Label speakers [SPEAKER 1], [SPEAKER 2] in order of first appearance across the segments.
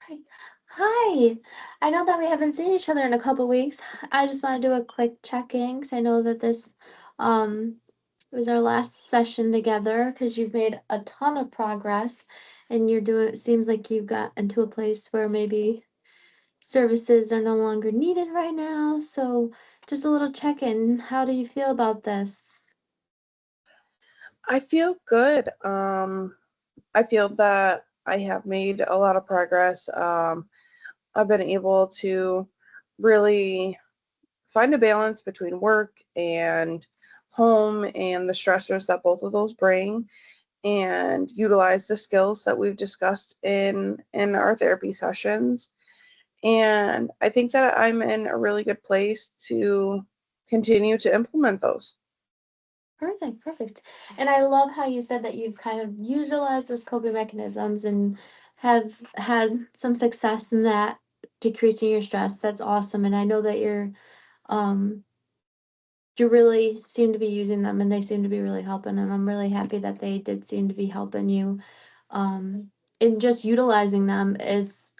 [SPEAKER 1] Right. Hi. I know that we haven't seen each other in a couple weeks. I just want to do a quick check-in because I know that this um was our last session together because you've made a ton of progress and you're doing it seems like you've got into a place where maybe services are no longer needed right now. So just a little check-in. How do you feel about this?
[SPEAKER 2] I feel good. I feel that I have made a lot of progress. I've been able to really find a balance between work and home and the stressors that both of those bring, and utilize the skills that we've discussed in our therapy sessions. And I think that I'm in a really good place to continue to implement those.
[SPEAKER 1] Perfect, perfect. And I love how you said that you've kind of utilized those coping mechanisms and have had some success in that decreasing your stress. That's awesome. And I know that um you really seem to be using them and they seem to be really helping. And I'm really happy that they did seem to be helping you. And just utilizing them is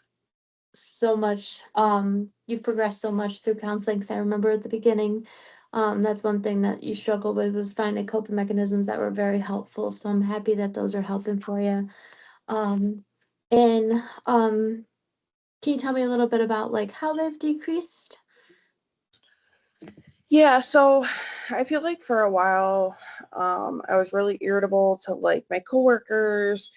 [SPEAKER 1] so much you've progressed so much through counseling because I remember at the beginning that's one thing that you struggled with was finding coping mechanisms that were very helpful, so I'm happy that those are helping for you. um and can you tell me a little bit about like how they've decreased?
[SPEAKER 2] Yeah, so I feel like for a while, I was really irritable to like my coworkers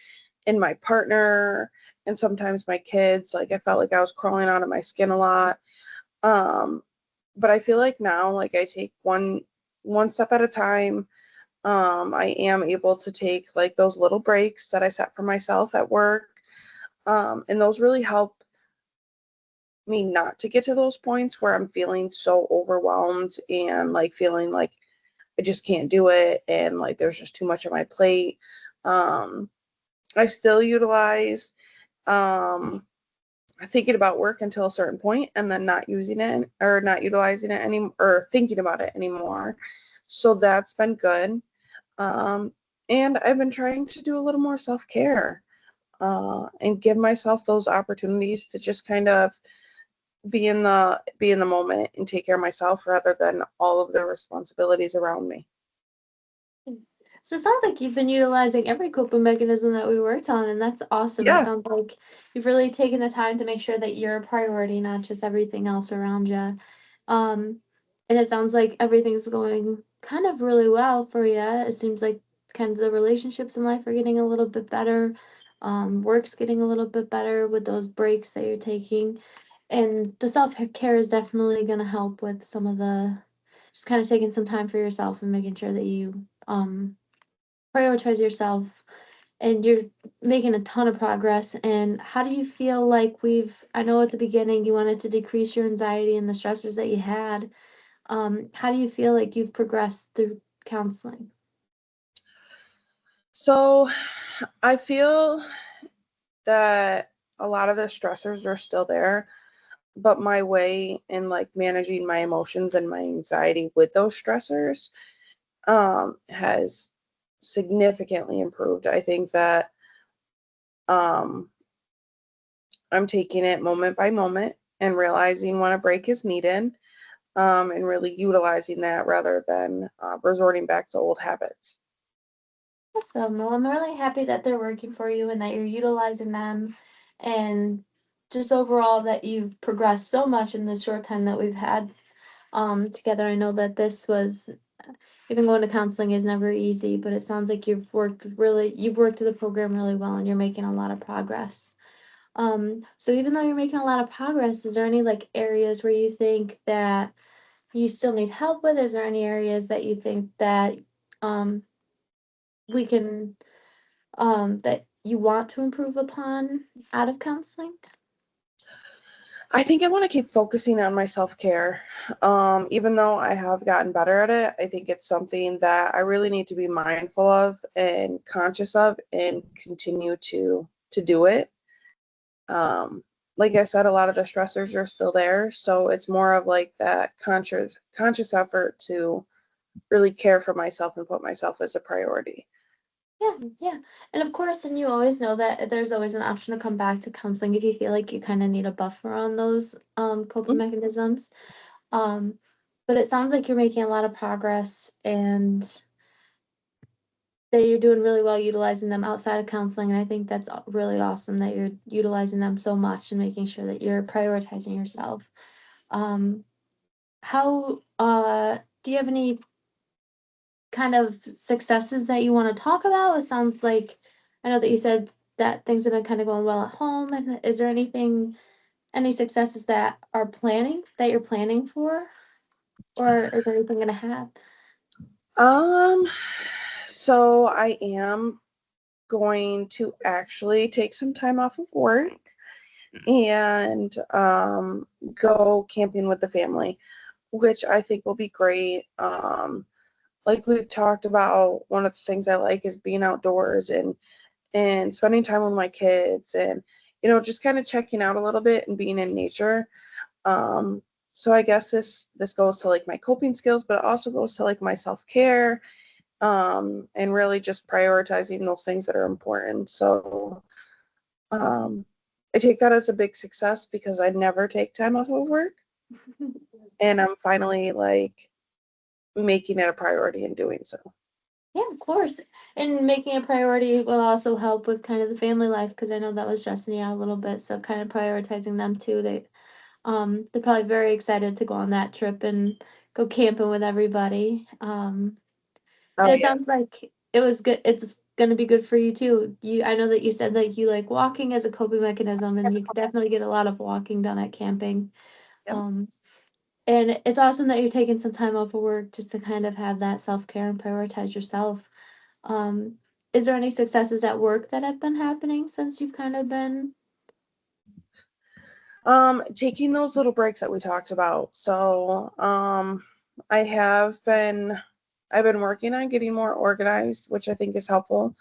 [SPEAKER 2] and my partner, and sometimes my kids. Like I felt like I was crawling out of my skin a lot. Um, but I feel like now, like I take one step at a time. I am able to take like those little breaks that I set for myself at work, and those really help me not to get to those points where I'm feeling so overwhelmed and like feeling like I just can't do it and like there's just too much on my plate. Um, I still utilize thinking about work until a certain point and then not using it or not utilizing it any or thinking about it anymore. So that's been good. Um, and I've been trying to do a little more self care and give myself those opportunities to just kind of be in the moment and take care of myself rather than all of the responsibilities around me.
[SPEAKER 1] So it sounds like you've been utilizing every coping mechanism that we worked on, and that's awesome. It
[SPEAKER 2] Yeah.
[SPEAKER 1] sounds like you've really taken the time to make sure that you're a priority, not just everything else around you. Um, and it sounds like everything's going kind of really well for you. It seems like kind of the relationships in life are getting a little bit better. Work's getting a little bit better with those breaks that you're taking. And the self care is definitely going to help with some of the just kind of taking some time for yourself and making sure that you prioritize yourself and you're making a ton of progress. And how do you feel like I know at the beginning you wanted to decrease your anxiety and the stressors that you had. How do you feel like you've progressed through counseling?
[SPEAKER 2] So I feel that a lot of the stressors are still there, but my way in like managing my emotions and my anxiety with those stressors has significantly improved. I think that um, I'm taking it moment by moment and realizing when a break is needed, and really utilizing that rather than resorting back to old habits.
[SPEAKER 1] Awesome. Well, I'm really happy that they're working for you and that you're utilizing them and just overall that you've progressed so much in this short time that we've had together. I know that this was even going to counseling is never easy, but it sounds like you've worked through the program really well and you're making a lot of progress. So even though you're making a lot of progress, is there any like areas where you think that you still need help with? Is there any areas that you think that um we can that you want to improve upon out of counseling?
[SPEAKER 2] I think I want to keep focusing on my self care. Even though I have gotten better at it, I think it's something that I really need to be mindful of and conscious of and continue to do it. Um, like I said, a lot of the stressors are still there, so it's more of like that conscious effort to really care for myself and put myself as a priority.
[SPEAKER 1] Yeah, yeah. And of course, and you always know that there's always an option to come back to counseling if you feel like you kind of need a buffer on those coping
[SPEAKER 2] Mm.
[SPEAKER 1] mechanisms. Um, but it sounds like you're making a lot of progress and that you're doing really well utilizing them outside of counseling. And I think that's really awesome that you're utilizing them so much and making sure that you're prioritizing yourself. Um, how do you have any kind of successes that you want to talk about? It sounds like I know that you said that things have been kind of going well at home. And is there anything, any successes that you're planning for, or is anything going to happen?
[SPEAKER 2] Um, so I am going to actually take some time off of work and go camping with the family, which I think will be great. Like we've talked about, one of the things I like is being outdoors and spending time with my kids and just kind of checking out a little bit and being in nature. Um, so I guess this goes to like my coping skills, but it also goes to like my self-care, and really just prioritizing those things that are important. So um, I take that as a big success because I never take time off of work, and I'm finally like making it a priority in doing so.
[SPEAKER 1] Yeah, of course. And making a priority will also help with kind of the family life because I know that was stressing you out a little bit. So kind of prioritizing them too. They're probably very excited to go on that trip and go camping with everybody.
[SPEAKER 2] Oh
[SPEAKER 1] And it
[SPEAKER 2] yeah,
[SPEAKER 1] sounds like it was good. It's gonna be good for you too. I know that you said that you like walking as a coping mechanism, and you could definitely get a lot of walking done at camping.
[SPEAKER 2] yep.
[SPEAKER 1] Um, and it's awesome that you're taking some time off of work just to kind of have that self care and prioritize yourself. Um, is there any successes at work that have been happening since you've kind of been?
[SPEAKER 2] Taking those little breaks that we talked about. So I have been I've been working on getting more organized, which I think is helpful.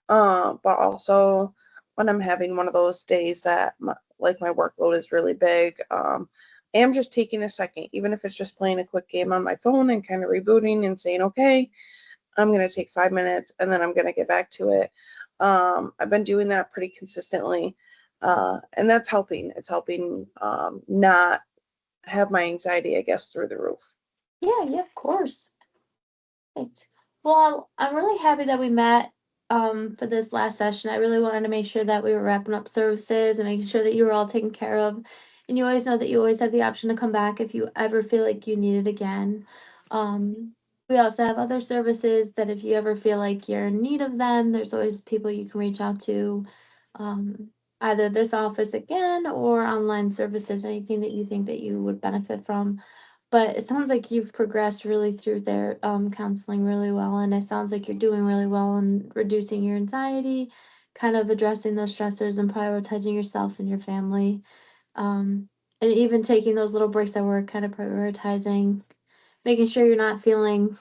[SPEAKER 2] But also when I'm having one of those days that like my workload is really big, I am just taking a second, even if it's just playing a quick game on my phone and kind of rebooting and saying, okay, I'm going to take 5 minutes and then I'm going to get back to it. I've been doing that pretty consistently. And that's helping. It's helping not have my anxiety, I guess, through the roof.
[SPEAKER 1] Yeah, yeah, of course. Right. Well, I'm really happy that we met for this last session. I really wanted to make sure that we were wrapping up services and making sure that you were all taken care of. And you always know that you always have the option to come back if you ever feel like you need it again. Um, we also have other services that if you ever feel like you're in need of them, there's always people you can reach out to. Um, either this office again or online services, anything that you think that you would benefit from. But it sounds like you've progressed really through their counseling really well, and it sounds like you're doing really well in reducing your anxiety, kind of addressing those stressors and prioritizing yourself and your family. Um, and even taking those little breaks at work, kind of prioritizing, making sure you're not feeling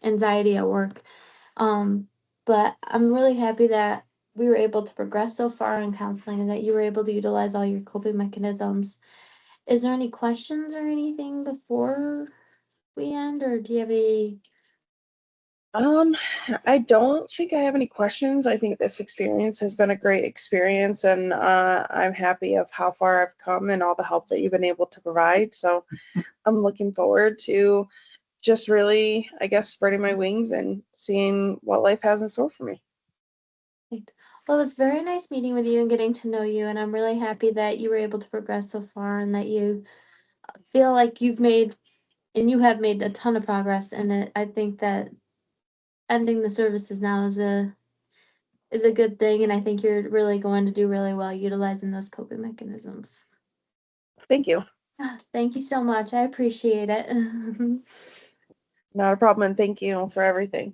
[SPEAKER 1] anxiety at work. Um, but I'm really happy that we were able to progress so far in counseling and that you were able to utilize all your coping mechanisms. Is there any questions or anything before we end, or do you have any?
[SPEAKER 2] Um, I don't think I have any questions. I think this experience has been a great experience, and I'm happy of how far I've come and all the help that you've been able to provide. So I'm looking forward to just really, I guess, spreading my wings and seeing what life has in store for me.
[SPEAKER 1] Well, it was very nice meeting with you and getting to know you, and I'm really happy that you were able to progress so far and that you feel like you've made and you have made a ton of progress. And I think that ending the services now is a good thing, and I think you're really going to do really well utilizing those coping mechanisms.
[SPEAKER 2] Thank you.
[SPEAKER 1] Thank you so much. I appreciate it.
[SPEAKER 2] Not a problem, and thank you for everything.